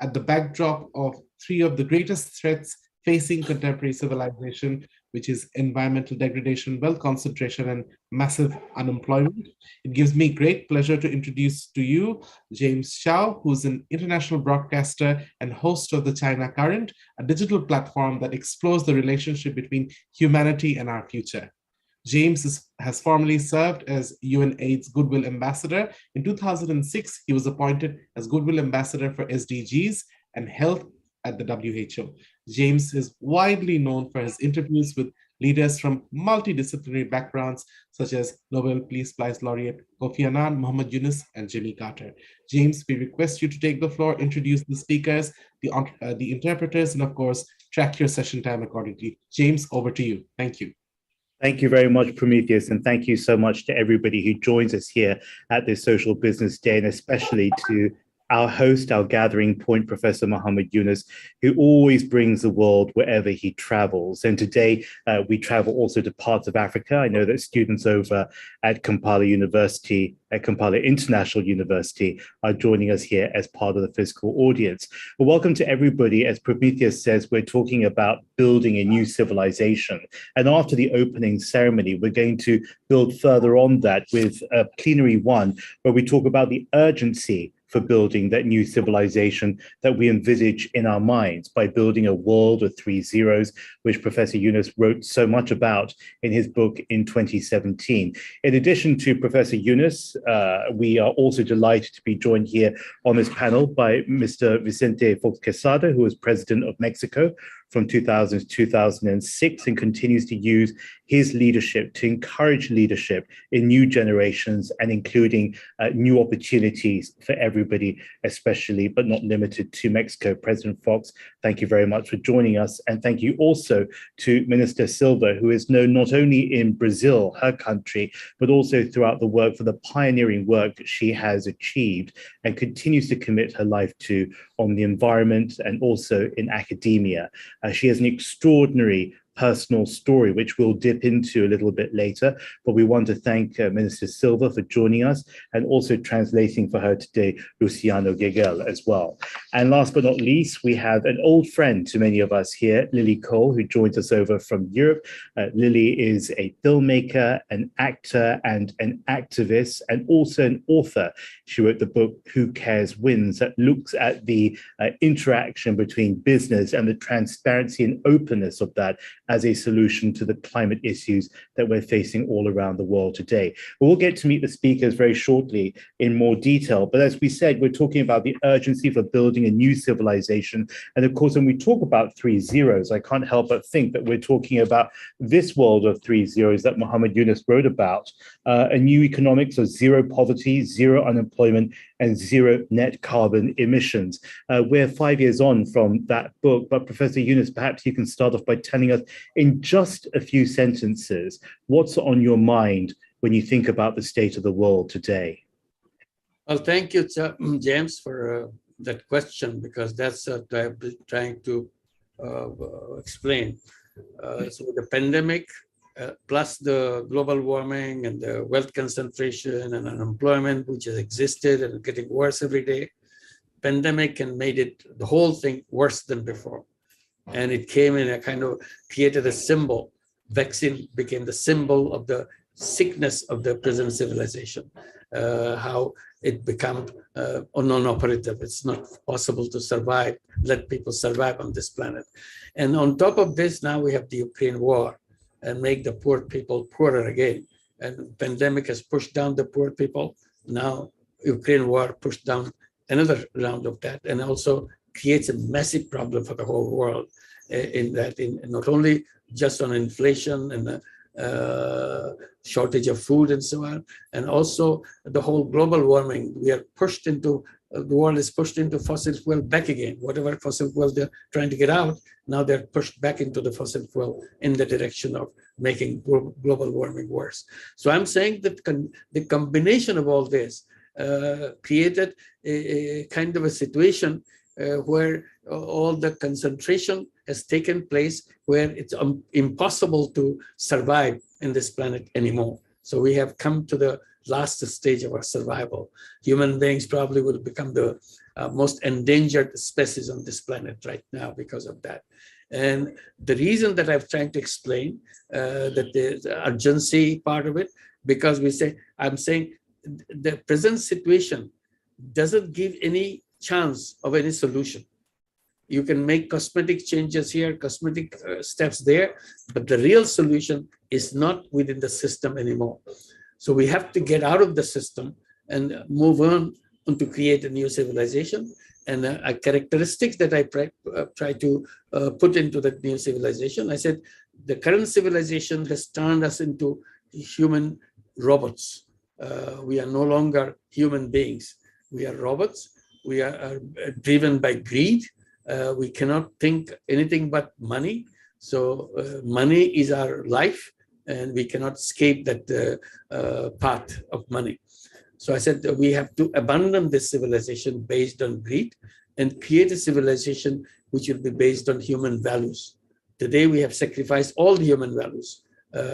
at the backdrop of three of the greatest threats facing contemporary civilization, which is environmental degradation, wealth concentration, and massive unemployment. It gives me great pleasure to introduce to you James Chao, who's an international broadcaster and host of the China Current, a digital platform that explores the relationship between humanity and our future. James has formerly served as UNAIDS Goodwill Ambassador. In 2006, he was appointed as Goodwill Ambassador for SDGs and Health at the WHO. James is widely known for his interviews with leaders from multidisciplinary backgrounds, such as Nobel Peace Prize laureate Kofi Annan, Muhammad Yunus, and Jimmy Carter. James, we request you to take the floor, introduce the speakers, the interpreters, and of course, track your session time accordingly. James, over to you. Thank you. Thank you very much, Prometheus, and thank you so much to everybody who joins us here at this Social Business Day, and especially to our host, our gathering point, Professor Muhammad Yunus, who always brings the world wherever he travels. And today we travel also to parts of Africa. I know that students over at Kampala University, at Kampala International University, are joining us here as part of the physical audience. Well, welcome to everybody. As Prometheus says, we're talking about building a new civilization. And after the opening ceremony, we're going to build further on that with Plenary 1, where we talk about the urgency for building that new civilization that we envisage in our minds by building a world of 3 zeros, which Professor Yunus wrote so much about in his book in 2017. In addition to Professor Yunus, we are also delighted to be joined here on this panel by Mr. Vicente Fox Quesada, who was president of Mexico from 2000 to 2006 and continues to use his leadership to encourage leadership in new generations and including new opportunities for everybody, especially but not limited to Mexico. President Fox, thank you very much for joining us. And thank you also to Minister Silva, who is known not only in Brazil, her country, but also throughout the work for the pioneering work that she has achieved and continues to commit her life to on the environment and also in academia. She has an extraordinary personal story, which we'll dip into a little bit later. But we want to thank Minister Silva for joining us and also translating for her today, Luciano Gegel as well. And last but not least, we have an old friend to many of us here, Lily Cole, who joins us over from Europe. Lily is a filmmaker, an actor, and an activist, and also an author. She wrote the book, Who Cares Wins, that looks at the interaction between business and the transparency and openness of that as a solution to the climate issues that we're facing all around the world today. We'll get to meet the speakers very shortly in more detail, but as we said, we're talking about the urgency for building a new civilization. And of course, when we talk about 3 zeros, I can't help but think that we're talking about this world of 3 zeros that Muhammad Yunus wrote about, a new economics of zero poverty, zero unemployment, and zero net carbon emissions. We're 5 years on from that book, but Professor Yunus, perhaps you can start off by telling us in just a few sentences, what's on your mind when you think about the state of the world today? Well, thank you, James, for that question, because that's what I've been trying to explain. So the pandemic, plus the global warming and the wealth concentration and unemployment, which has existed and getting worse every day, pandemic and made it, the whole thing, worse than before. And it came in a kind of created a symbol. Vaccine became the symbol of the sickness of the present civilization, how it became non-operative. It's not possible to survive, let people survive on this planet. And on top of this, now we have the Ukraine war and make the poor people poorer again. And pandemic has pushed down the poor people. Now Ukraine war pushed down another round of that, and also creates a massive problem for the whole world in that, not only just on inflation and shortage of food and so on, and also the whole global warming. We are pushed into, the world is pushed into fossil fuel back again. Whatever fossil fuel they're trying to get out, now they're pushed back into the fossil fuel in the direction of making global warming worse. So I'm saying that the combination of all this created a kind of a situation where all the concentration has taken place, where it's impossible to survive in this planet anymore. So we have come to the last stage of our survival. Human beings probably will become the most endangered species on this planet right now because of that. And the reason that I'm trying to explain that the urgency part of it, because I'm saying the present situation doesn't give any chance of any solution. You can make cosmetic changes here, cosmetic steps there, but the real solution is not within the system anymore. So we have to get out of the system and move on to create a new civilization. And characteristics that I try to put into that new civilization, I said, the current civilization has turned us into human robots. We are no longer human beings. We are robots. We are driven by greed. We cannot think anything but money. So money is our life, and we cannot escape that path of money. So I said that we have to abandon this civilization based on greed and create a civilization which will be based on human values. Today we have sacrificed all the human values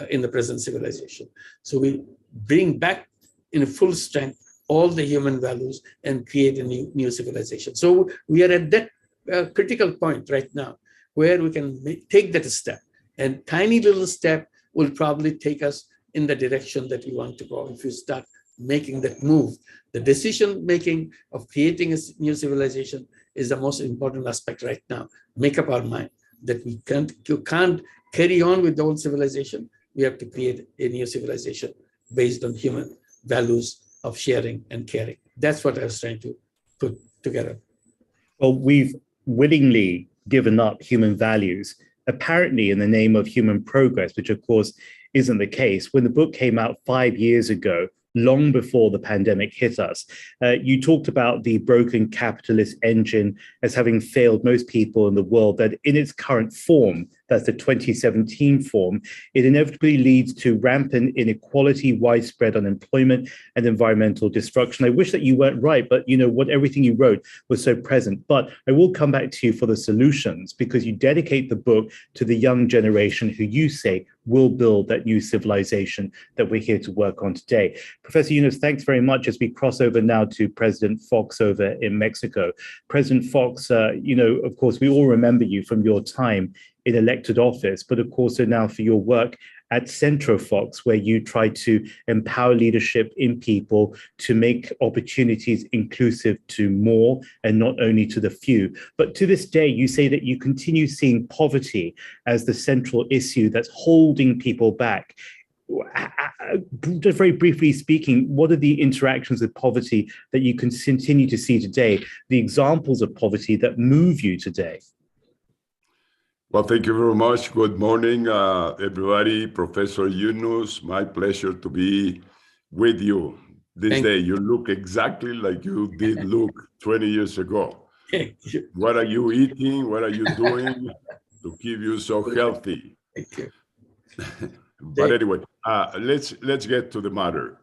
in the present civilization. So we bring back in full strength all the human values and create a new civilization. So we are at that critical point right now where we can take that step, and tiny little step will probably take us in the direction that we want to go. If you start making that move, the decision making of creating a new civilization is the most important aspect right now. Make up our mind that you can't carry on with the old civilization. We have to create a new civilization based on human values of sharing and caring. That's what I was trying to put together. Well, we've willingly given up human values, apparently in the name of human progress, which of course isn't the case. When the book came out 5 years ago, long before the pandemic hit us, you talked about the broken capitalist engine as having failed most people in the world, that in its current form, that's the 2017 form, it inevitably leads to rampant inequality, widespread unemployment, and environmental destruction. I wish that you weren't right, but everything you wrote was so present. But I will come back to you for the solutions, because you dedicate the book to the young generation who you say will build that new civilization that we're here to work on today. Professor Yunus, thanks very much. As we cross over now to President Fox over in Mexico. President Fox, of course, we all remember you from your time in elected office, but of course now for your work at Centro Fox, where you try to empower leadership in people to make opportunities inclusive to more and not only to the few. But to this day, you say that you continue seeing poverty as the central issue that's holding people back. Just very briefly speaking, what are the interactions with poverty that you can continue to see today, the examples of poverty that move you today? Well, thank you very much. Good morning, everybody. Professor Yunus, my pleasure to be with you this day. You look exactly like you did look 20 years ago. What are you eating? What are you doing to keep you so healthy? Thank you. But anyway, let's get to the matter.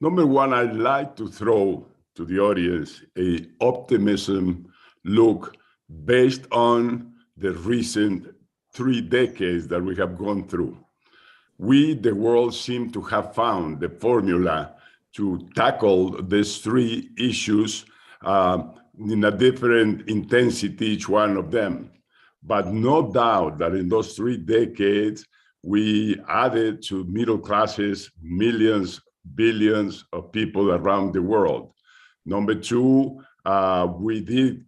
Number one, I'd like to throw to the audience a optimism look based on the recent 3 decades that we have gone through. We, the world, seem to have found the formula to tackle these 3 issues in a different intensity, each one of them. But no doubt that in those 3 decades, we added to middle classes millions, billions of people around the world. Number 2, we did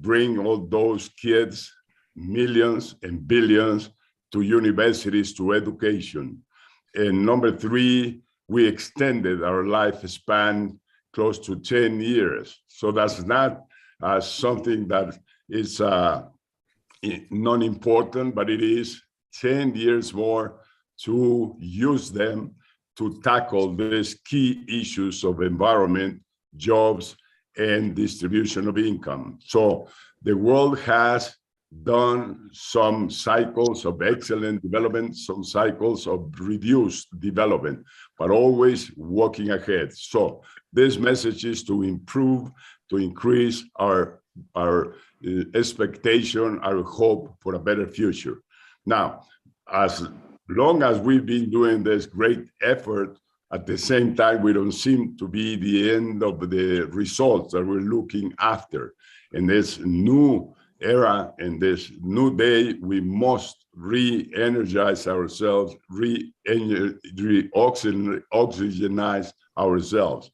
bring all those kids, millions and billions, to universities, to education. And number 3, we extended our lifespan close to 10 years. So that's not something that is non-important, but it is 10 years more to use them to tackle these key issues of environment, jobs, and distribution of income. So the world has done some cycles of excellent development, some cycles of reduced development, but always walking ahead. So this message is to improve, to increase our expectation, our hope for a better future. Now, as long as we've been doing this great effort At the same time, we don't seem to be the end of the results that we're looking after. In this new era, in this new day, we must re-energize ourselves, re-oxygenize ourselves.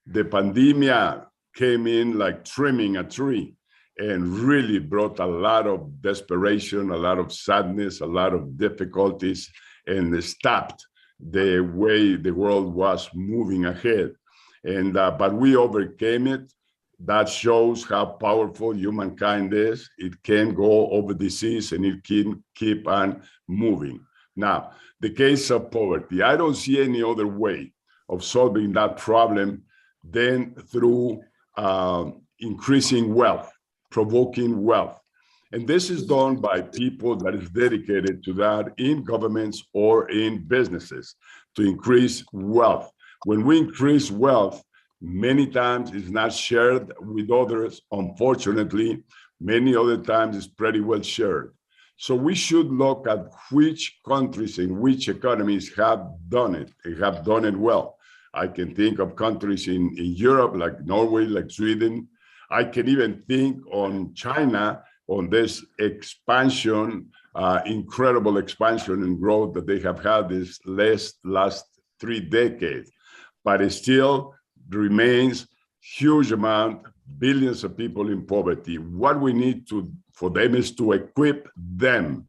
The pandemic came in like trimming a tree and really brought a lot of desperation, a lot of sadness, a lot of difficulties, and stopped the way the world was moving ahead. And but we overcame it. That shows how powerful humankind is. It can go over disease and it can keep on moving. Now, the case of poverty, I don't see any other way of solving that problem than through increasing wealth, provoking wealth. And this is done by people that is dedicated to that in governments or in businesses to increase wealth. When we increase wealth, many times it's not shared with others. Unfortunately, many other times it's pretty well shared. So we should look at which countries and which economies have done it and have done it well. I can think of countries in Europe like Norway, like Sweden. I can even think on China, on this expansion, incredible expansion and growth that they have had this last 3 decades. But it still remains huge amount, billions of people in poverty. What we need for them is to equip them.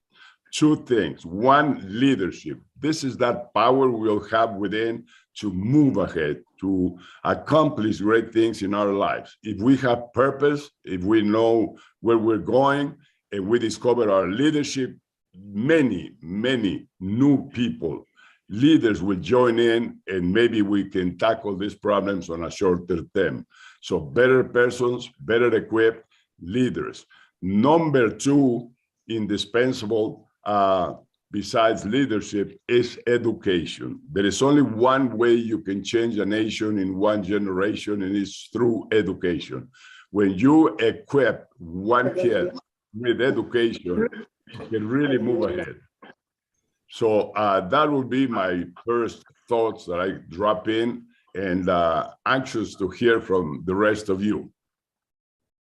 2 things. 1, leadership. This is that power we'll have within to move ahead, to accomplish great things in our lives. If we have purpose, if we know where we're going, and we discover our leadership, many new people, leaders will join in, and maybe we can tackle these problems on a shorter term. So better persons, better equipped leaders. Number 2, indispensable, besides leadership, is education. There is only one way you can change a nation in 1 generation, and it's through education. When you equip one kid with education, it can really move ahead. So that would be my first thoughts that I drop in, and anxious to hear from the rest of you.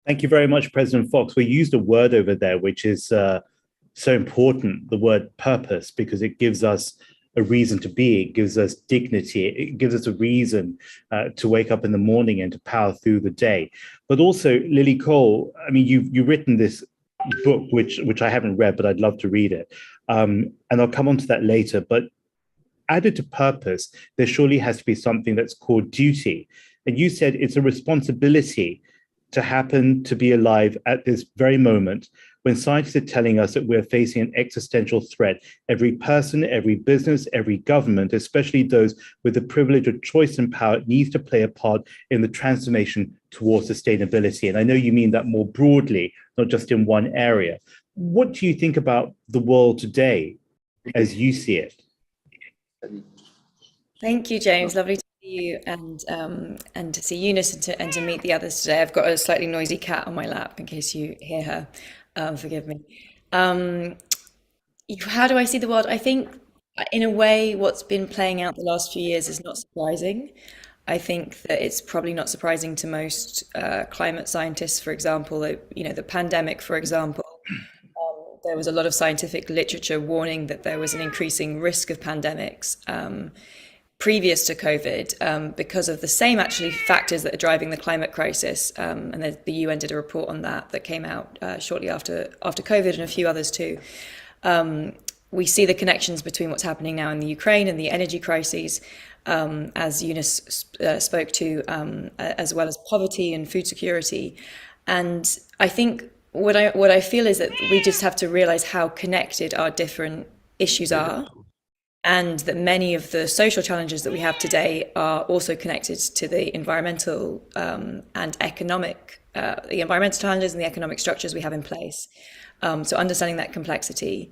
Thank you very much, President Fox. We used a word over there, which is so important, the word purpose, because it gives us a reason to be, it gives us dignity, it gives us a reason to wake up in the morning and to power through the day. But also, Lily Cole, I mean, you've written this book, which I haven't read, but I'd love to read it. And I'll come on to that later. But added to purpose, there surely has to be something that's called duty. And you said it's a responsibility to happen to be alive at this very moment when scientists are telling us that we're facing an existential threat. Every person, every business, every government, especially those with the privilege of choice and power, needs to play a part in the transformation towards sustainability. And I know you mean that more broadly, not just in one area. What do you think about the world today as you see it? Thank you, James. Lovely to see you and to see Yunus and to meet the others today. I've got a slightly noisy cat on my lap in case you hear her. Forgive me. How do I see the world? I think, in a way, what's been playing out the last few years is not surprising. I think that it's probably not surprising to most climate scientists, for example. The pandemic, for example. There was a lot of scientific literature warning that there was an increasing risk of pandemics previous to COVID because of the same actually factors that are driving the climate crisis. And the UN did a report on that came out shortly after COVID, and a few others too. We see the connections between what's happening now in the Ukraine and the energy crises, as Yunus spoke to, as well as poverty and food security. And I think what I feel is that we just have to realize how connected our different issues are, and that many of the social challenges that we have today are also connected to the environmental and economic, the environmental challenges and the economic structures we have in place. So understanding that complexity.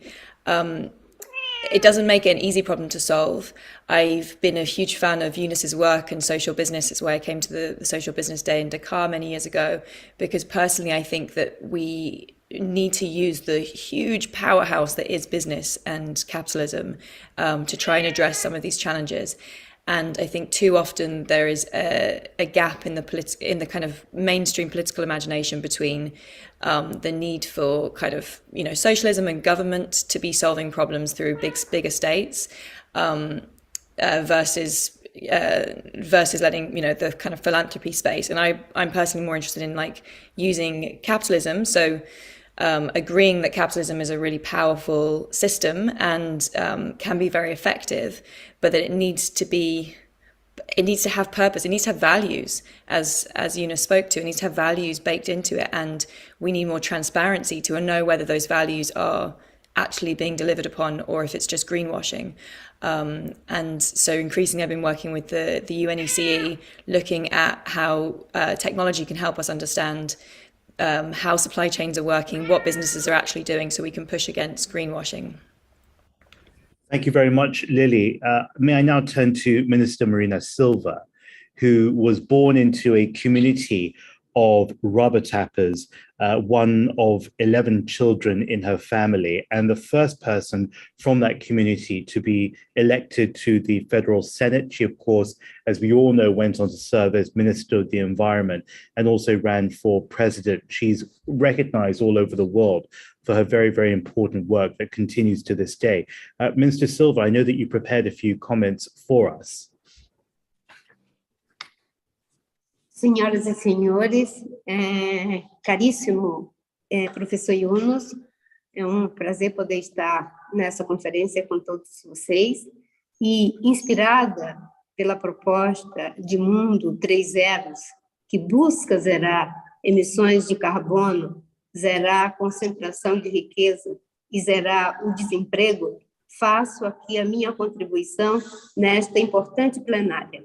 It doesn't make it an easy problem to solve. I've been a huge fan of Yunus's work and social business. It's why I came to the Social Business Day in Dakar many years ago, because personally I think that we need to use the huge powerhouse that is business and capitalism to try and address some of these challenges. And I think too often there is a gap in the kind of mainstream political imagination between the need for kind of, socialism and government to be solving problems through bigger states versus letting, the kind of philanthropy space. And I'm personally more interested in like using capitalism. So agreeing that capitalism is a really powerful system and can be very effective, but that it needs to have purpose, it needs to have values, as Yunus spoke to, it needs to have values baked into it, and we need more transparency to know whether those values are actually being delivered upon or if it's just greenwashing. And so increasingly I've been working with the UNECE, looking at how technology can help us understand how supply chains are working, what businesses are actually doing, so we can push against greenwashing. Thank you very much, Lily. May I now turn to Minister Marina Silva, who was born into a community of rubber tappers, one of 11 children in her family, and the first person from that community to be elected to the Federal Senate. She, of course, as we all know, went on to serve as Minister of the Environment and also ran for president. She's recognized all over the world for her very, very important work that continues to this day. Minister Silva, I know that you prepared a few comments for us. Senhoras e senhores, caríssimo professor Yunus, é um prazer poder estar nessa conferência com todos vocês e inspirada pela proposta de mundo 3.0, que busca zerar emissões de carbono, zerar a concentração de riqueza e zerar o desemprego, faço aqui a minha contribuição nesta importante plenária.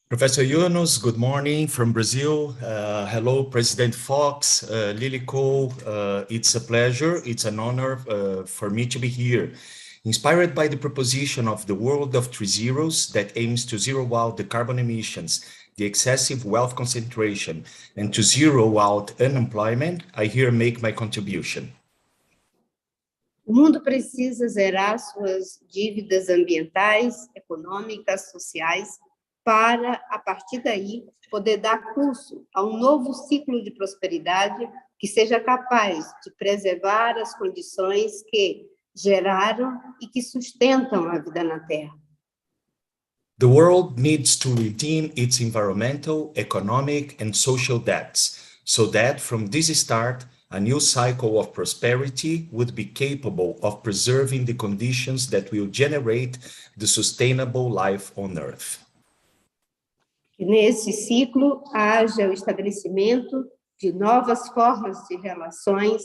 Professor Yunus, good morning from Brazil. Hello, President Fox, Lily Cole. It's a pleasure, it's an honor for me to be here. Inspired by the proposition of the world of 3 zeros that aims to zero out the carbon emissions, the excessive wealth concentration, and to zero out unemployment, I here make my contribution. O mundo precisa zerar suas dívidas ambientais, econômicas, sociais, para, a partir daí, poder dar curso a um novo ciclo de prosperidade que seja capaz de preservar as condições que geraram e que sustentam a vida na Terra. The world needs to redeem its environmental, economic, and social debts, so that from this start, a new cycle of prosperity would be capable of preserving the conditions that will generate the sustainable life on Earth. Que nesse ciclo haja o estabelecimento de novas formas de relações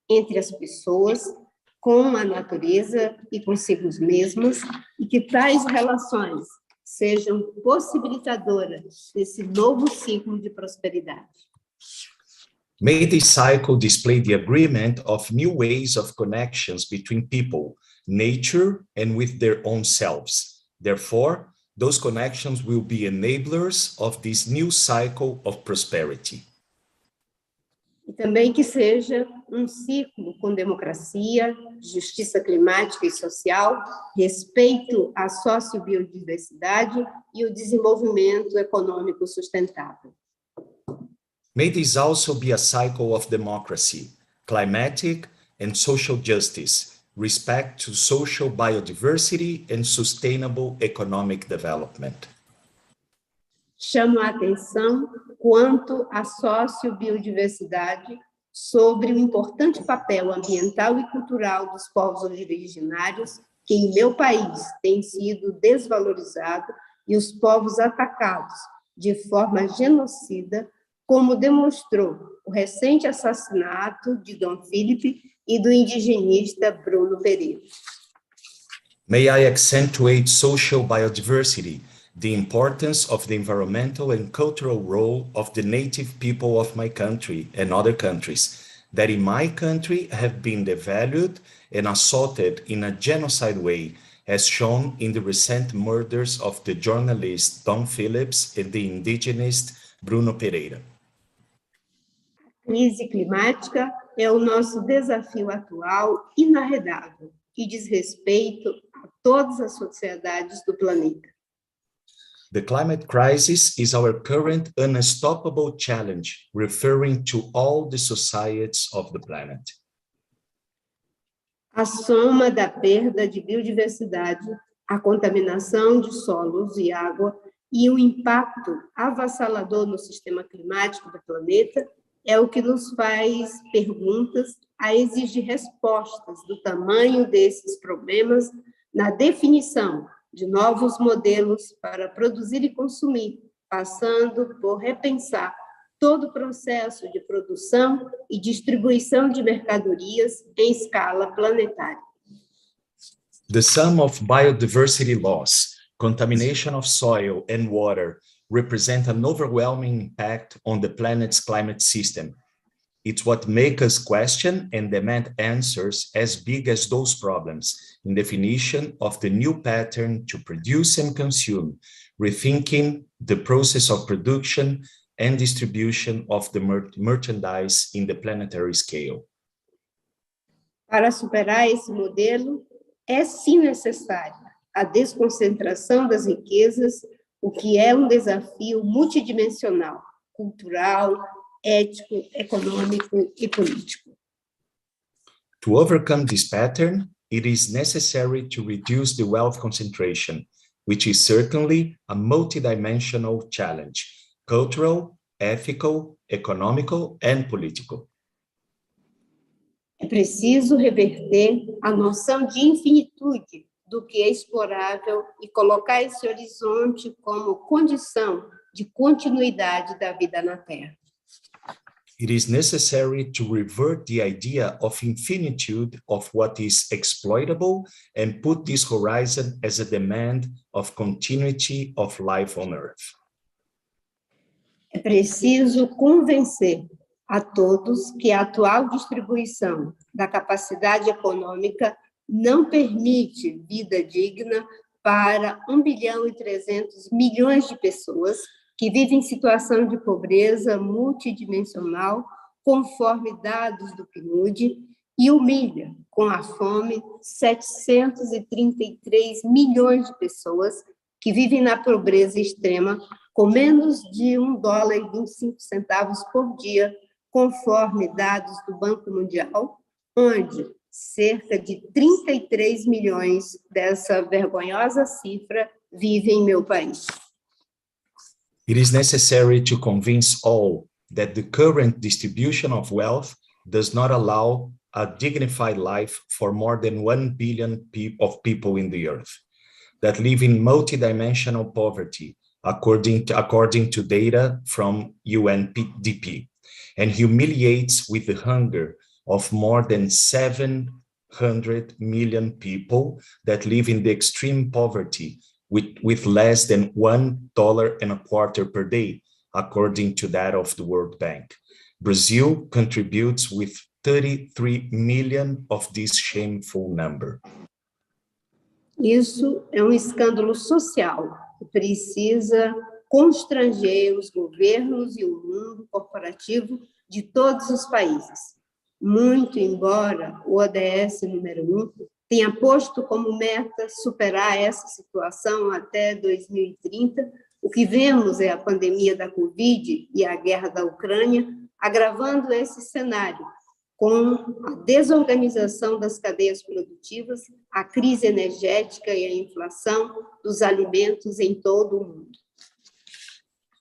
entre as pessoas, com a natureza e consigo mesmas, e que tais relações sejam possibilitadoras desse novo ciclo de prosperidade. May this cycle display the agreement of new ways of connections between people, nature, and with their own selves. Therefore, those connections will be enablers of this new cycle of prosperity. E também que seja um ciclo com democracia, justiça climática e social, respeito à sociobiodiversidade e o desenvolvimento econômico sustentável. May this also be a cycle of democracy, climatic and social justice, respect to social biodiversity and sustainable economic development. Chamo a atenção quanto à sociobiodiversidade sobre o importante papel ambiental e cultural dos povos originários que em meu país tem sido desvalorizado e os povos atacados de forma genocida, como demonstrou o recente assassinato de Dom Felipe e do indigenista Bruno Pereira. May I accentuate social biodiversity, the importance of the environmental and cultural role of the native people of my country and other countries that in my country have been devalued and assaulted in a genocide way, as shown in the recent murders of the journalist Dom Phillips and the indigenist Bruno Pereira. A crise climática é o nosso desafio atual inarredável e diz respeito a todas as sociedades do planeta. The climate crisis is our current unstoppable challenge, referring to all the societies of the planet. A soma da perda de biodiversidade, a contaminação de solos e água e o impacto avassalador no sistema climático do planeta é o que nos faz perguntas a exigir respostas do tamanho desses problemas na definição de novos modelos para produzir e consumir, passando por repensar todo o processo de produção e distribuição de mercadorias em escala planetária. The sum of biodiversity loss, contamination of soil and water represent an overwhelming impact on the planet's climate system. It's what makes us question and demand answers as big as those problems in definition of the new pattern to produce and consume, rethinking the process of production and distribution of the merchandise in the planetary scale. Para superar esse modelo, é sim necessária a desconcentração das riquezas, o que é um desafio multidimensional, cultural, ético, econômico e político. To overcome this pattern, it is necessary to reduce the wealth concentration, which is certainly a multidimensional challenge, cultural, ethical, economical, and political. É preciso reverter a noção de infinitude do que é explorável e colocar esse horizonte como condição de continuidade da vida na Terra. It is necessary to revert the idea of infinitude of what is exploitable and put this horizon as a demand of continuity of life on Earth. É preciso convencer a todos que a atual distribuição da capacidade econômica não permite vida digna para 1,3 bilhão de pessoas que vivem em situação de pobreza multidimensional, conforme dados do PNUD, e humilha, com a fome, 733 milhões de pessoas que vivem na pobreza extrema, com menos de $1,25 por dia, conforme dados do Banco Mundial, onde cerca de 33 milhões dessa vergonhosa cifra vivem em meu país. It is necessary to convince all that the current distribution of wealth does not allow a dignified life for more than 1 billion of people in the earth that live in multidimensional poverty, according to data from UNDP, and humiliates with the hunger of more than 700 million people that live in the extreme poverty with less than $1.25 per day, according to that of the World Bank. Brazil contributes with 33 million of this shameful number. Isso é um escândalo social que precisa constranger os governos e o mundo corporativo de todos os países. Muito embora o ODS número 1 tenha posto como meta superar essa situação até 2030, o que vemos é a pandemia da Covid e a guerra da Ucrânia, agravando esse cenário, com a desorganização das cadeias produtivas, a crise energética e a inflação dos alimentos em todo o mundo.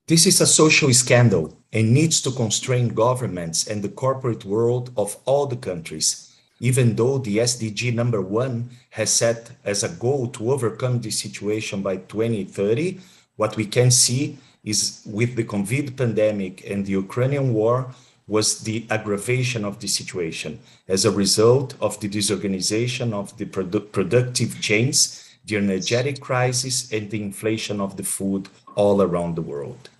This is a social scandal and needs to constrain governments and the corporate world of all the countries. Even though the SDG number 1 has set as a goal to overcome this situation by 2030, what we can see is with the COVID pandemic and the Ukrainian war was the aggravation of the situation as a result of the disorganization of the productive chains, the energetic crisis, and the inflation of the food all around the world.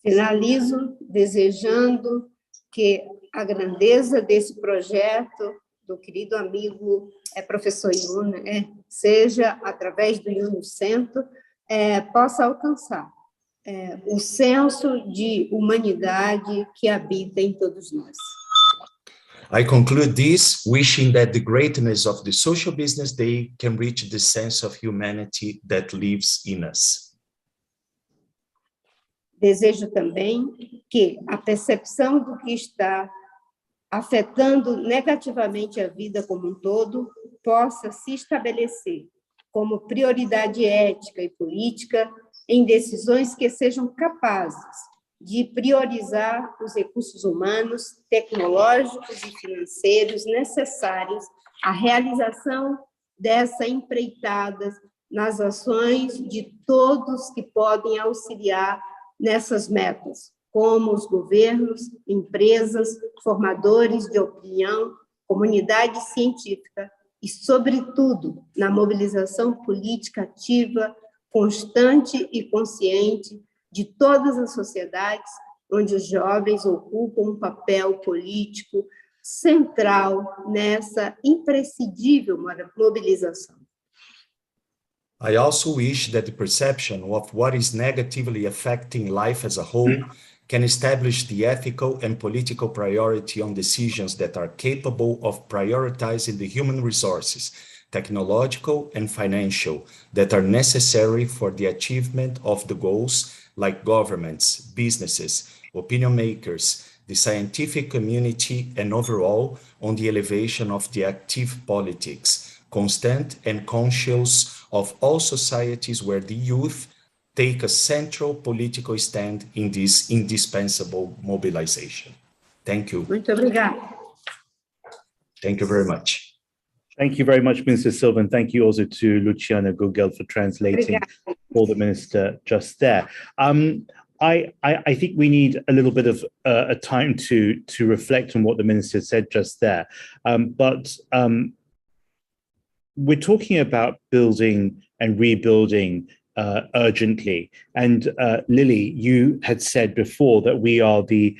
Finalizo desejando que a grandeza desse projeto do querido amigo Professor Yunus, seja através do Yunus Centro, possa alcançar o senso de humanidade que habita em todos nós. I conclude this wishing that the greatness of the Social Business Day can reach the sense of humanity that lives in us. Desejo também que a percepção do que está afetando negativamente a vida como um todo possa se estabelecer como prioridade ética e política em decisões que sejam capazes de priorizar os recursos humanos, tecnológicos e financeiros necessários à realização dessa empreitada nas ações de todos que podem auxiliar nessas metas, como os governos, empresas, formadores de opinião, comunidade científica e, sobretudo, na mobilização política ativa, constante e consciente de todas as sociedades onde os jovens ocupam um papel político central nessa imprescindível mobilização. I also wish that the perception of what is negatively affecting life as a whole can establish the ethical and political priority on decisions that are capable of prioritizing the human resources, technological and financial, that are necessary for the achievement of the goals like governments, businesses, opinion makers, the scientific community, and overall on the elevation of the active politics, constant and conscious of all societies where the youth take a central political stand in this indispensable mobilization. Thank you. Muito obrigada. Thank you very much. Thank you very much, Minister Silva, and thank you also to Luciana Gugel for translating for the Minister just there. I think we need a little bit of a time to reflect on what the Minister said just there. But we're talking about building and rebuilding urgently. And Lily, you had said before that we are the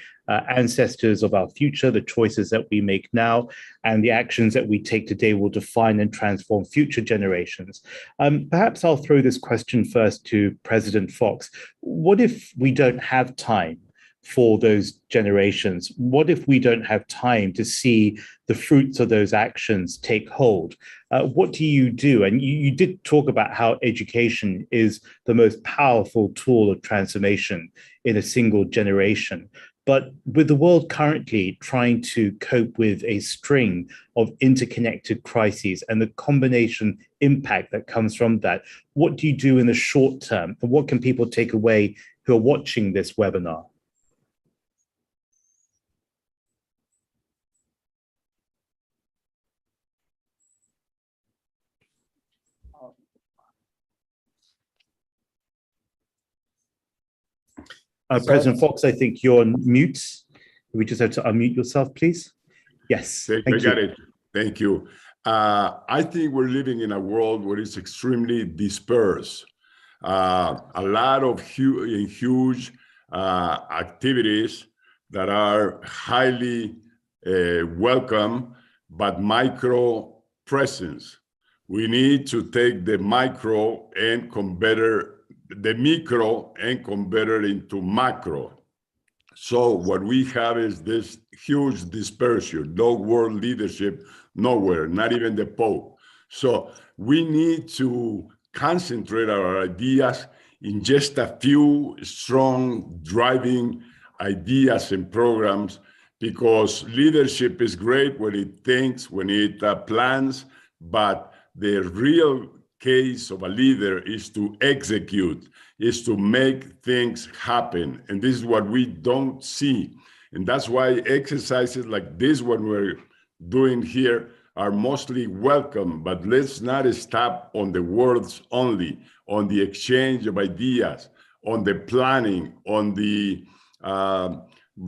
ancestors of our future, the choices that we make now, and the actions that we take today will define and transform future generations. Perhaps I'll throw this question first to President Fox. What if we don't have time for those generations? What if we don't have time to see the fruits of those actions take hold? What do you do? And you did talk about how education is the most powerful tool of transformation in a single generation. But with the world currently trying to cope with a string of interconnected crises and the combination impact that comes from that, what do you do in the short term? And what can people take away who are watching this webinar? President Fox, I think you're on mute. We just have to unmute yourself, please. Yes. I got it. Thank you. I think we're living in a world where it's extremely dispersed. A lot of huge activities that are highly welcome, but micro presence. We need to take the micro and convert the micro and convert it into macro. So what we have is this huge dispersion, no world leadership, nowhere, not even the Pope. So we need to concentrate our ideas in just a few strong driving ideas and programs, because leadership is great when it thinks, when it plans, but the real case of a leader is to execute, is to make things happen. And this is what we don't see. And that's why exercises like this one we're doing here are mostly welcome, but let's not stop on the words only, on the exchange of ideas, on the planning, on the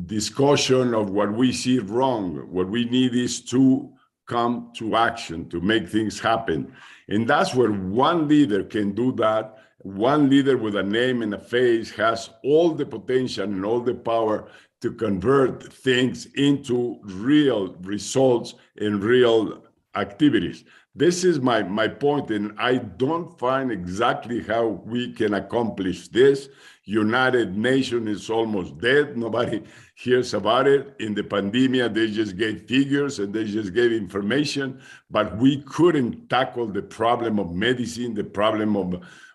discussion of what we see wrong. What we need is to come to action, to make things happen. And that's where one leader can do that. One leader with a name and a face has all the potential and all the power to convert things into real results and real activities. This is my point, and I don't find exactly how we can accomplish this. United Nations is almost dead. Nobody hears about it. In the pandemic, they just gave figures and they just gave information, but we couldn't tackle the problem of medicine, the problem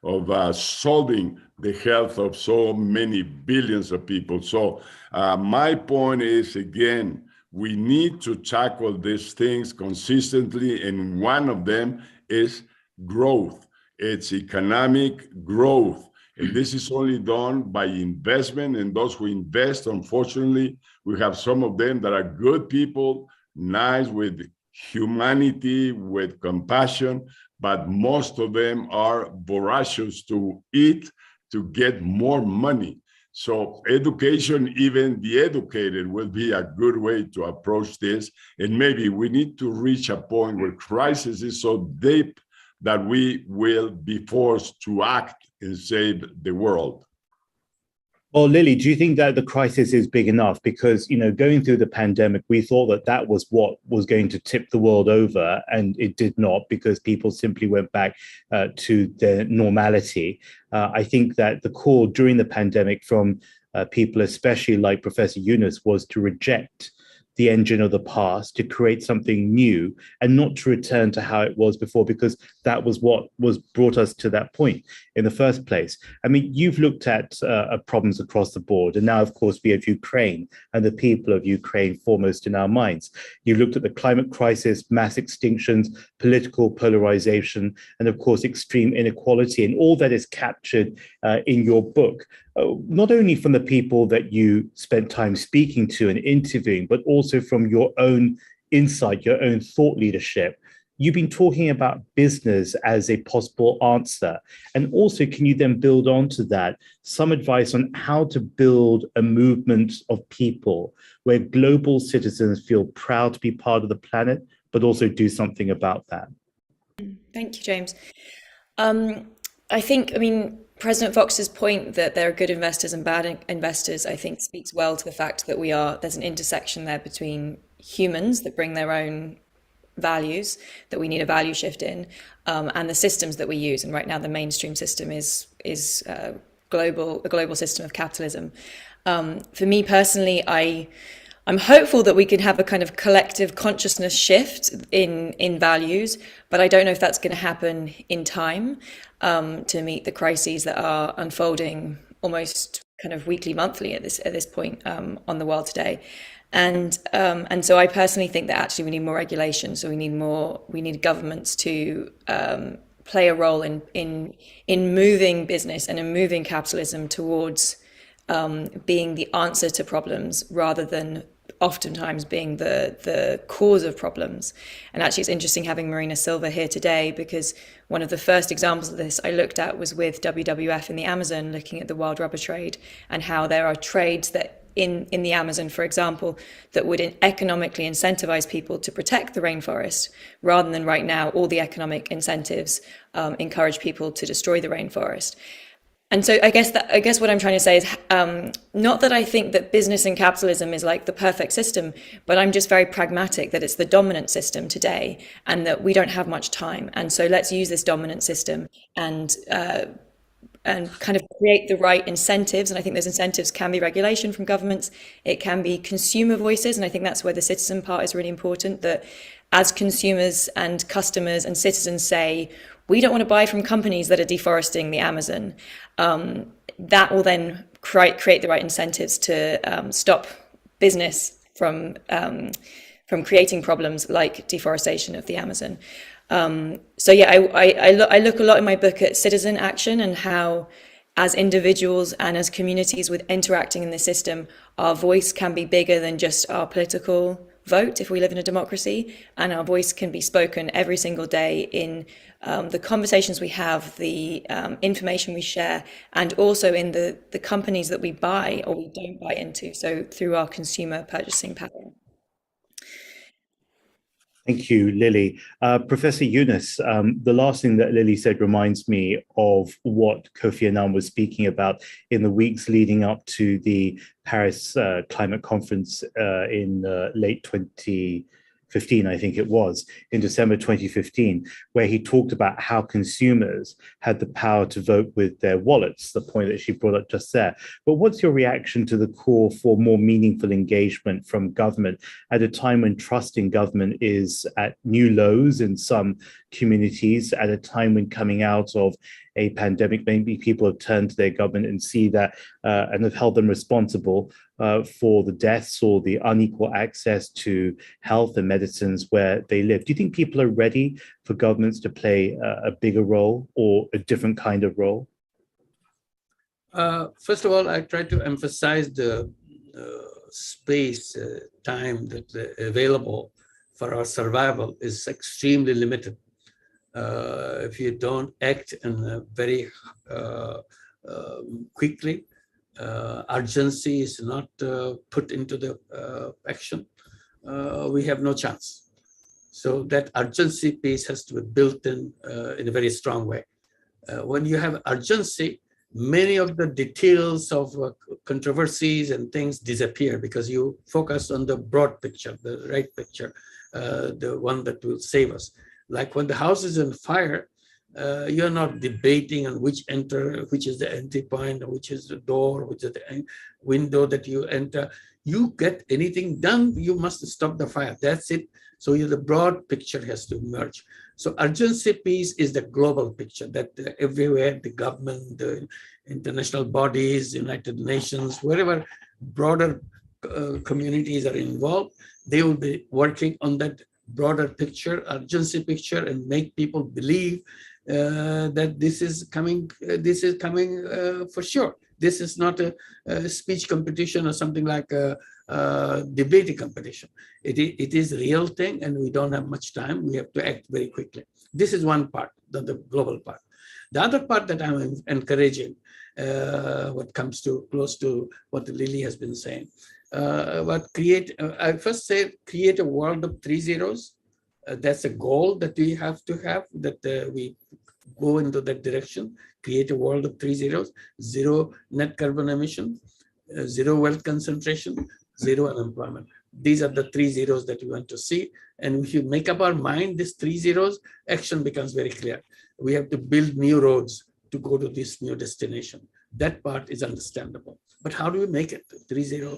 of solving the health of so many billions of people. So my point is, again, we need to tackle these things consistently, and one of them is growth. It's economic growth. And this is only done by investment, and those who invest, unfortunately, we have some of them that are good people, nice with humanity, with compassion, but most of them are voracious to eat, to get more money. So education, even the educated, will be a good way to approach this. And maybe we need to reach a point where crisis is so deep that we will be forced to act and save the world. Well, Lily, do you think that the crisis is big enough? Because, going through the pandemic, we thought that was what was going to tip the world over, and it did not, because people simply went back to their normality. I think that the call during the pandemic from people, especially like Professor Yunus, was to reject the engine of the past, to create something new and not to return to how it was before, because that was what was brought us to that point in the first place. I mean, you've looked at problems across the board, and now, of course, we have Ukraine and the people of Ukraine foremost in our minds. You've looked at the climate crisis, mass extinctions, political polarization, and of course, extreme inequality, and all that is captured in your book. Not only from the people that you spent time speaking to and interviewing, but also from your own insight, your own thought leadership. You've been talking about business as a possible answer. And also, can you then build onto that some advice on how to build a movement of people where global citizens feel proud to be part of the planet, but also do something about that? Thank you, James. President Fox's point that there are good investors and bad investors, I think, speaks well to the fact that there's an intersection there between humans that bring their own values that we need a value shift in, and the systems that we use. And right now, the mainstream system is a global system of capitalism. For me personally, I'm hopeful that we can have a kind of collective consciousness shift in values, but I don't know if that's going to happen in time to meet the crises that are unfolding almost kind of weekly, monthly at this point on the world today. And so I personally think that actually we need more regulation. So we need governments to play a role in moving business and in moving capitalism towards being the answer to problems rather than oftentimes being the cause of problems. And actually it's interesting having Marina Silva here today, because one of the first examples of this I looked at was with WWF in the Amazon, looking at the wild rubber trade and how there are trades that in the Amazon, for example, that would economically incentivize people to protect the rainforest, rather than right now all the economic incentives encourage people to destroy the rainforest. And so I guess what I'm trying to say is not that I think that business and capitalism is like the perfect system, but I'm just very pragmatic that it's the dominant system today and that we don't have much time. And so let's use this dominant system and kind of create the right incentives. And I think those incentives can be regulation from governments. It can be consumer voices. And I think that's where the citizen part is really important, that as consumers and customers and citizens say, we don't want to buy from companies that are deforesting the Amazon, that will then create the right incentives to stop business from creating problems like deforestation of the Amazon. So yeah, I look a lot in my book at citizen action and how, as individuals and as communities with interacting in the system, our voice can be bigger than just our political vote if we live in a democracy, and our voice can be spoken every single day in the conversations we have, the information we share, and also in the companies that we buy or we don't buy into, so through our consumer purchasing power. Thank you, Lily. Professor Yunus, the last thing that Lily said reminds me of what Kofi Annan was speaking about in the weeks leading up to the Paris Climate Conference in late 2019, 15, I think it was, in December 2015, where he talked about how consumers had the power to vote with their wallets, the point that she brought up just there. But what's your reaction to the call for more meaningful engagement from government at a time when trust in government is at new lows in some communities, at a time when coming out of a pandemic, maybe people have turned to their government and see that and have held them responsible for the deaths or the unequal access to health and medicines where they live? Do you think people are ready for governments to play a bigger role or a different kind of role? First of all, I try to emphasize the space, time that available for our survival is extremely limited. If you don't act in very quickly, urgency is not put into the action, we have no chance. So that urgency piece has to be built in a very strong way. When you have urgency, many of the details of controversies and things disappear because you focus on the broad picture, the right picture, the one that will save us. Like when the house is on fire, you're not debating on which is the entry point, which is the door, which is the window that you enter. You get anything done, you must stop the fire. That's it. So the broad picture has to emerge. So urgency piece is the global picture that everywhere the government, the international bodies, United Nations, wherever broader communities are involved, they will be working on that broader picture, urgency picture, and make people believe that this is coming for sure. This is not a speech competition or something like a debating competition. It is a real thing, and we don't have much time. We have to act very quickly. This is one part, the global part. The other part that I'm encouraging, what comes to close to what Lily has been saying, I first say create a world of 3 zeros. That's a goal that we have to have, that we go into that direction, create a world of 3 zeros, 0 net carbon emission, 0 wealth concentration, 0 unemployment. These are the 3 zeros that we want to see. And if you make up our mind, these 3 zeros, action becomes very clear. We have to build new roads to go to this new destination. That part is understandable. But how do we make it? 3 zero,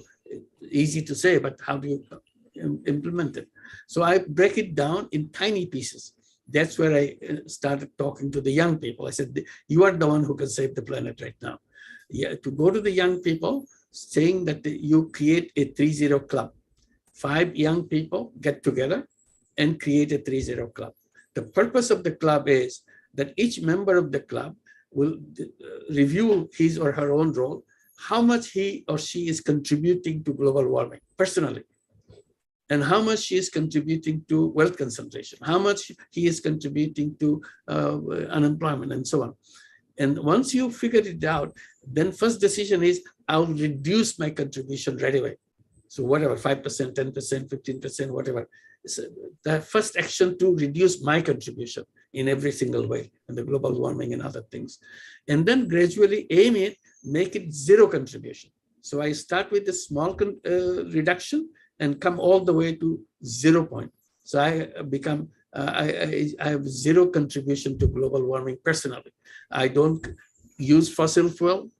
easy to say, but how do you implement it? So I break it down in tiny pieces. That's where I started talking to the young people. I said, you are the one who can save the planet right now. Yeah, to go to the young people, saying that you create a 3-0 club. 5 young people get together and create a 3-0 club. The purpose of the club is that each member of the club will review his or her own role, how much he or she is contributing to global warming personally, and how much she is contributing to wealth concentration, how much he is contributing to unemployment, and so on. And once you figure it out, then first decision is, I'll reduce my contribution right away. So whatever, 5%, 10%, 15%, whatever. So the first action to reduce my contribution in every single way, and the global warming and other things. And then gradually aim it, make it 0 contribution. So I start with a small reduction and come all the way to 0 point. So I become, I have 0 contribution to global warming personally. I don't use fossil fuel.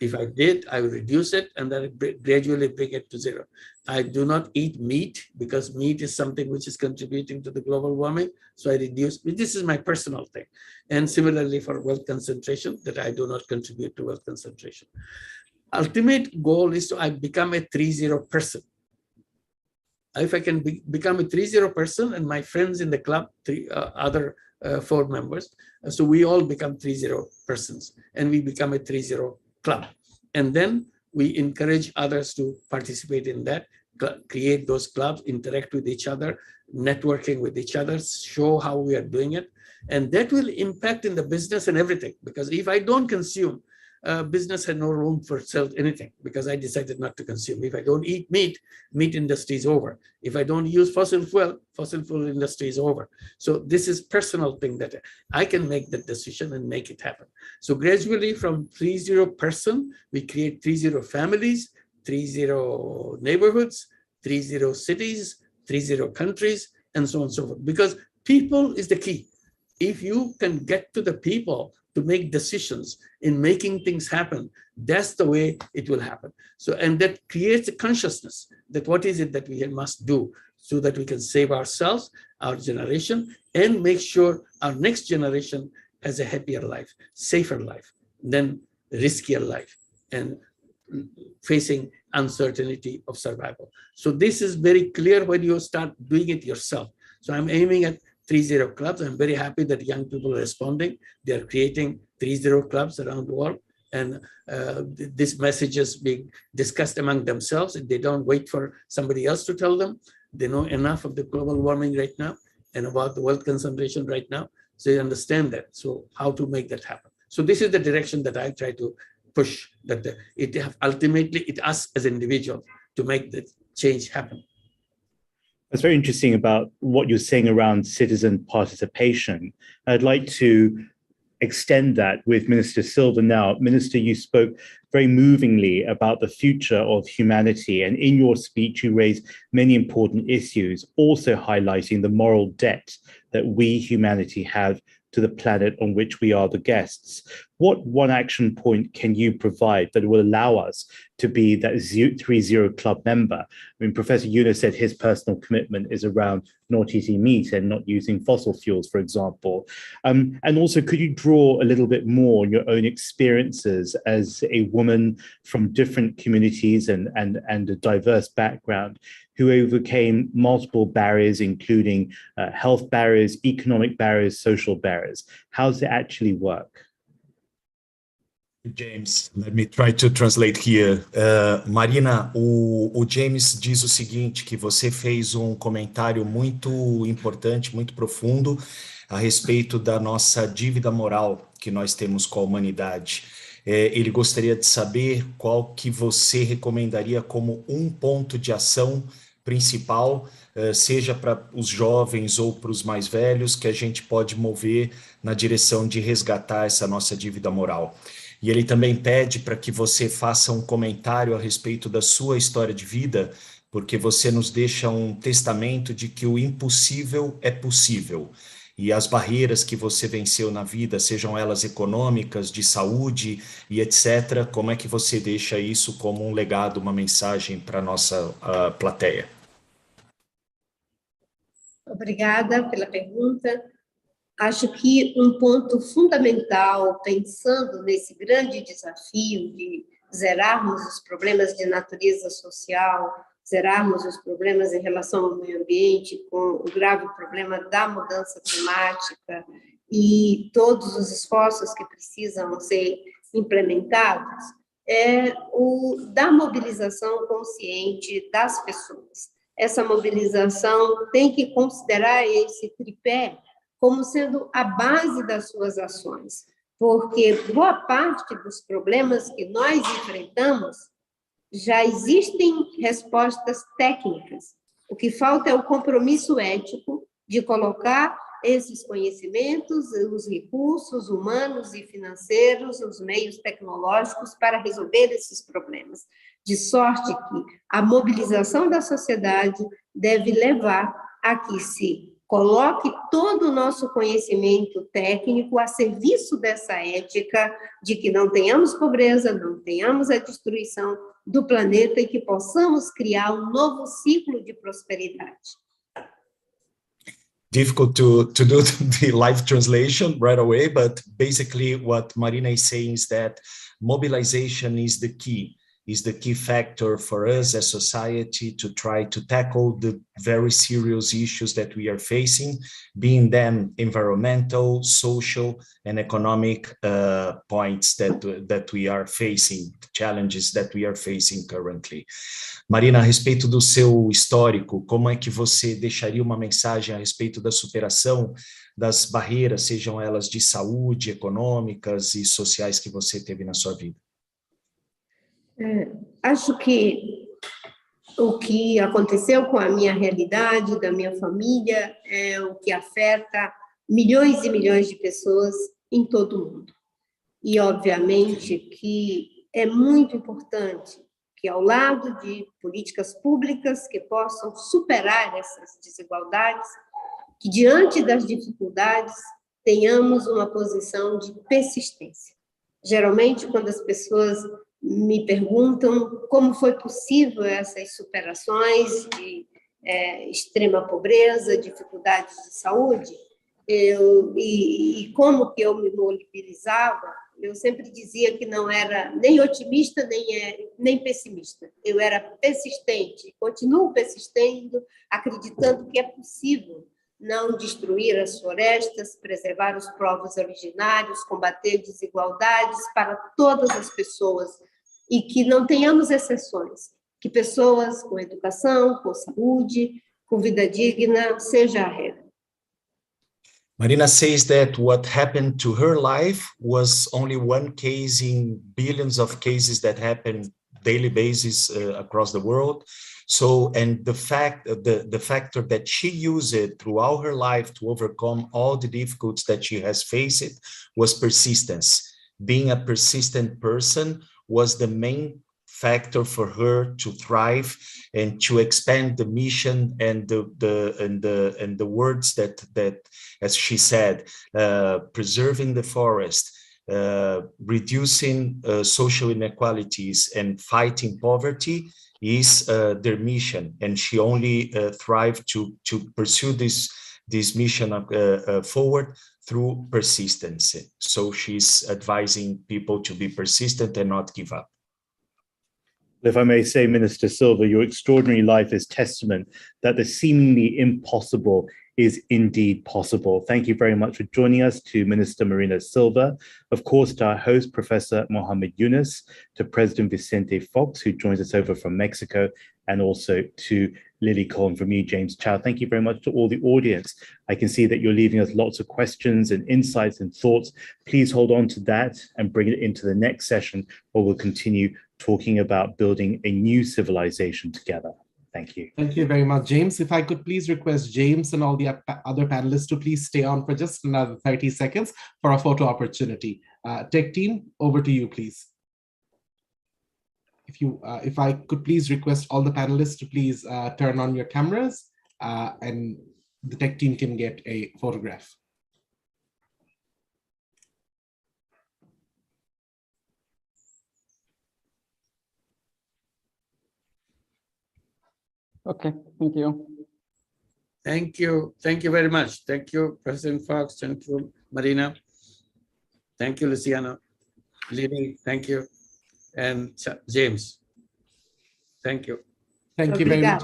If I did, I will reduce it and then gradually bring it to 0. I do not eat meat because meat is something which is contributing to the global warming. So I reduce, this is my personal thing. And similarly for wealth concentration, that I do not contribute to wealth concentration. Ultimate goal is to I become a 3-0 person. If I can become a 3-0 person and my friends in the club, other 4 members, so we all become 3-0 persons and we become a 3-0 club. And then we encourage others to participate in that, create those clubs, interact with each other, networking with each other, show how we are doing it. And that will impact in the business and everything. Because if I don't consume, business had no room for sell anything because I decided not to consume. If I don't eat meat, meat industry is over. If I don't use fossil fuel industry is over. So this is personal thing that I can make that decision and make it happen. So gradually from 3-0 person, we create 3-0 families, 3-0 neighborhoods, 3-0 cities, 30 countries, and so on and so forth. Because people is the key. If you can get to the people to make decisions in making things happen, that's the way it will happen. So, and that creates a consciousness that what is it that we must do so that we can save ourselves, our generation, and make sure our next generation has a happier life, safer life, than riskier life, and facing uncertainty of survival. So this is very clear when you start doing it yourself. So I'm aiming at 30 clubs. I'm very happy that young people are responding. They are creating 30 clubs around the world. And this message is being discussed among themselves. And they don't wait for somebody else to tell them. They know enough of the global warming right now and about the wealth concentration right now. So they understand that. So how to make that happen. So this is the direction that I try to push, that ultimately it's us as individuals to make the change happen. That's very interesting about what you're saying around citizen participation. I'd like to extend that with Minister Silva now. Minister, you spoke very movingly about the future of humanity, and in your speech you raised many important issues, also highlighting the moral debt that we, humanity, have to the planet on which we are the guests. What one action point can you provide that will allow us to be that 30 Club member? I mean, Professor Yunus said his personal commitment is around not eating meat and not using fossil fuels, for example. And also, could you draw a little bit more on your own experiences as a woman from different communities and a diverse background who overcame multiple barriers, including health barriers, economic barriers, social barriers? How does it actually work? James, let me try to translate here. Marina, o James diz o seguinte, que você fez um comentário muito importante, muito profundo a respeito da nossa dívida moral que nós temos com a humanidade. Ele gostaria de saber qual que você recomendaria como um ponto de ação principal, seja para os jovens ou para os mais velhos, que a gente pode mover na direção de resgatar essa nossa dívida moral. E ele também pede para que você faça um comentário a respeito da sua história de vida, porque você nos deixa um testamento de que o impossível é possível. E as barreiras que você venceu na vida, sejam elas econômicas, de saúde e etc., como é que você deixa isso como um legado, uma mensagem para a nossa plateia? Obrigada pela pergunta. Acho que um ponto fundamental, pensando nesse grande desafio de zerarmos os problemas de natureza social, zerarmos os problemas em relação ao meio ambiente, com o grave problema da mudança climática e todos os esforços que precisam ser implementados, é o da mobilização consciente das pessoas. Essa mobilização tem que considerar esse tripé como sendo a base das suas ações, porque boa parte dos problemas que nós enfrentamos já existem respostas técnicas. O que falta é o compromisso ético de colocar esses conhecimentos, os recursos humanos e financeiros, os meios tecnológicos para resolver esses problemas. De sorte que a mobilização da sociedade deve levar a que se coloque todo o nosso conhecimento técnico a serviço dessa ética de que não tenhamos pobreza, não tenhamos a destruição do planeta e que possamos criar um novo ciclo de prosperidade. Difficult to do the live translation right away, but basically what Marina is saying is that mobilization is the key factor for us as society to try to tackle the very serious issues that we are facing, being them environmental, social, and economic points that we are facing, challenges that we are facing currently. Marina, a respeito do seu histórico, como é que você deixaria uma mensagem a respeito da superação das barreiras, sejam elas de saúde, econômicas e sociais que você teve na sua vida? Acho que o que aconteceu com a minha realidade, da minha família, é o que afeta milhões e milhões de pessoas em todo o mundo. E, obviamente, que é muito importante que, ao lado de políticas públicas que possam superar essas desigualdades, que, diante das dificuldades, tenhamos uma posição de persistência. Geralmente, quando as pessoas me perguntam como foi possível essas superações de extrema pobreza, dificuldades de saúde, e como que eu me mobilizava, eu sempre dizia que não era nem otimista, nem pessimista. Eu era persistente, continuo persistindo, acreditando que é possível não destruir as florestas, preservar os povos originários, combater desigualdades para todas as pessoas e que não tenhamos exceções, que pessoas com educação, com saúde, com vida digna, seja a regra. Marina says that what happened to her life was only one case in billions of cases that happen daily basis across the world. So, and the factor that she used it throughout her life to overcome all the difficulties that she has faced was persistence. Being a persistent person was the main factor for her to thrive and to expand the mission and the words that as she said, preserving the forest, reducing social inequalities and fighting poverty is their mission, and she only thrived to pursue this mission forward through persistence. So she's advising people to be persistent and not give up. If I may say, Minister Silva, your extraordinary life is testament that the seemingly impossible is indeed possible. Thank you very much for joining us, to Minister Marina Silva, of course, to our host, Professor Mohammed Yunus, to President Vicente Fox, who joins us over from Mexico, and also to Lily Collin from me, James Chao. Thank you very much to all the audience. I can see that you're leaving us lots of questions and insights and thoughts. Please hold on to that and bring it into the next session, where we'll continue talking about building a new civilization together. Thank you. Thank you very much, James. If I could please request James and all the other panelists to please stay on for just another 30 seconds for a photo opportunity. Tech team, over to you, please. If I could please request all the panelists to please turn on your cameras, and the tech team can get a photograph. Okay, thank you. Thank you. Thank you very much. Thank you, President Fox. Thank you, Marina. Thank you, Luciano. Lily, thank you. And James. Thank you. Thank you very much.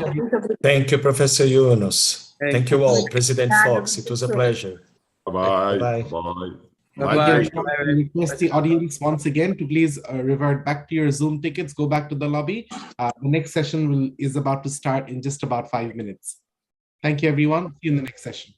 Thank you, Professor Yunus. Thank you all. President Fox, it was a pleasure. Bye-bye. Bye-bye. Bye-bye. I request the audience once again to please revert back to your Zoom tickets, go back to the lobby. The next session is about to start in just about 5 minutes. Thank you, everyone. See you in the next session.